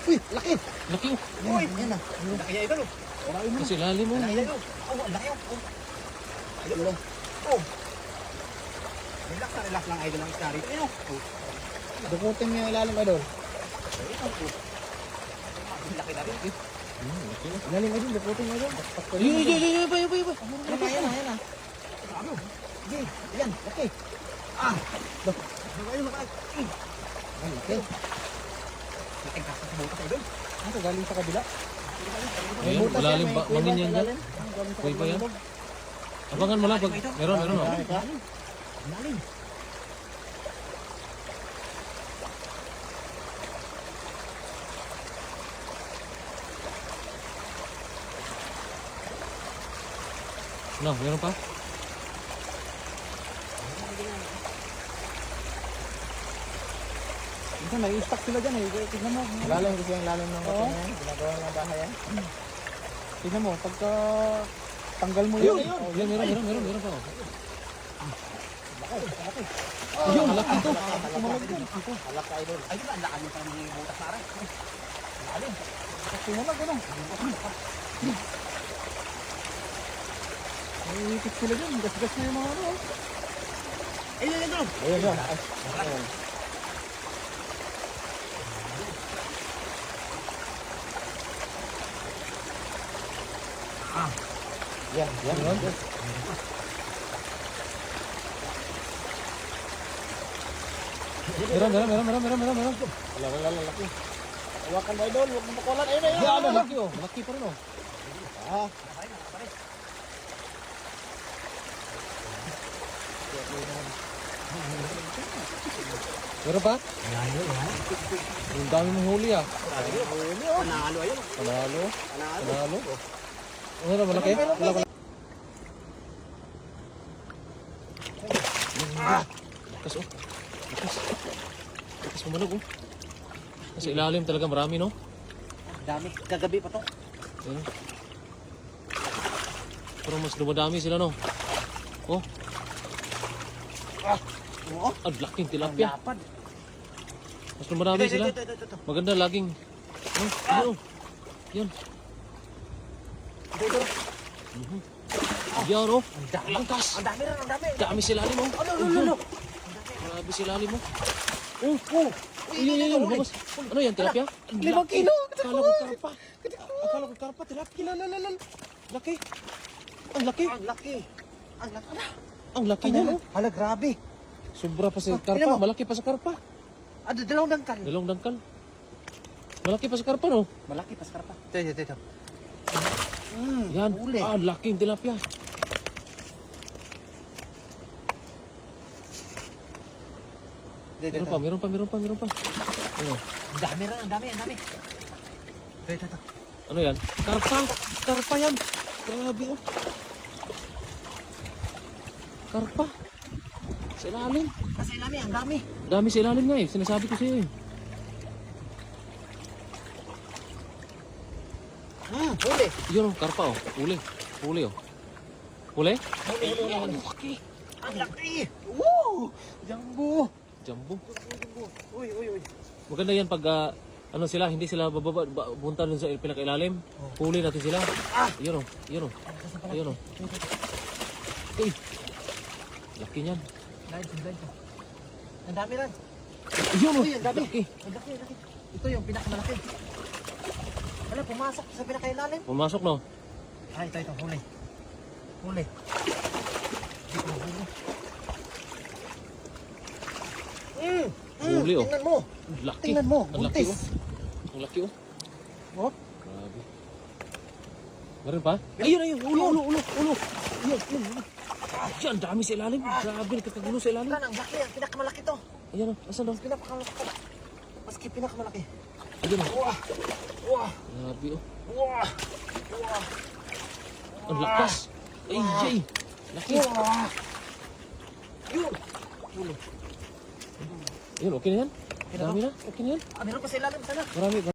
Uy, laki. Laki oh. Uy, yan ah. Laki niya idol. Kasi lalim mo. Laki idol. Oh, laki oh. Idol. Oh. Relax lang idol ang isda rito. Ayun oh. Dukutin mo yung ilalim idol. Laki na rin. Ilalim idol, dukutin mo idol. Yun, ba. Yan ah. Ano? Sige, yan, laki. Ah. Ayun, laki. Ay, laki. Laki ka sa butas idol. Ano, galing sa kabila? Ayan, malalim ba? Mangin yan dyan. Kuy pa yan. Abangan mo lang pag meron oh. Lalim. No, meron pa? Minsan may stock sila dyan eh. Tignan mo. Lalim kasi yung lalim ng kape na yan. Ginagawa ng bahay yan. Tignan mo, pagka tanggal mo yun. Yan, meron pa oh. Laki. Yun, laki to. Halak ka idol. Ay, diba? Lakan yung pang butas na rin. Lalim. Tumulag ano? May itik sila dyan. Gas-gas na yung mga ano. Ayun, idol. Ayun. Yan. Meron. Laki. Hawakan mo idol, huwag mo makulan. Ayun. Yan, laki oh. Laki pa rin oh. Ah. Meron pa? Ang dami mong huli ah. Panalo ayun. Panalo. Ano malaki? Wala. Lakas oh. Lakas pumanog oh. Kasi ilalim talaga marami no? Dami. Kagabi pa to. Ayun. Pero mas dumadami sila no? Oh. Oo. Ang laking tilapia. Lapad. Mas dumadami sila. Ito. Maganda laging. Oh, yun. Ito. Yan oh. Ang dami. Lakas. Ang dami rin, ang dami. Dami sila mo. Ano. Grabe sila mo. Oh. Yun. Lumabas. Ano yan, tilapia? 5 kilo. Akala ko karpa. Tilapia. Laki. Ang laki. Ang laki niya no? Hala, grabe. Sobra pa sa tingnan karpa. mo. Malaki pa sa karpa. Dalawang dangkal. Dalawang dangkal. Malaki pa sa karpa no? Malaki, paskarpa. Ito. Yan. Huli. Laking tilapia. Meron pa. Ano? Ang dami rin, ang dami. Ito. Ano yan? Karpa yan. Grabe oh. Karpa. Sa ilalim. Kasi namin, ang dami. Dami sa ilalim nga eh. Sinasabi ko sa'yo eh. Huli. Yun oh, karpa oh. Huli oh. Huli? Ang laki. Ang laki. Woo! Jumbo. Jumbo. Uy. Maganda yan pag ano sila, hindi sila bababa, punta dun sa pinakailalim. Huli natin sila. Yun oh. Ayun oh. Okay. Laki niyan. Live. Ang dami rin. Yun oh. Uy, ang dami. Laki. Ang laki. Ito yung pinakamalaki. Wala, pumasok sa pinakailalim. Pumasok no? Ito. Huli. Huli. Huli oh. Tingnan mo. Laki. Tingnan mo, Ang laki buntis. oh. Ang laki oh. Oh. Grabe. Meron pa? Ayun. Ulo. Yun. Yan, dami sa ilalim. Grabe, nagkakagulo sa ilalim. Ang laki, ang pinakamalaki to. Ayan oh. Asan daw? Pinakamalaki to. Maski pinakamalaki. Ayun oh. Wah. Grabe oh. Wah. Ang lakas. Ay. Laki. Wah. Yun. Yun, okay na yan? Dami na? Okay na yan? Meron pa sa ilalim sana. Marami.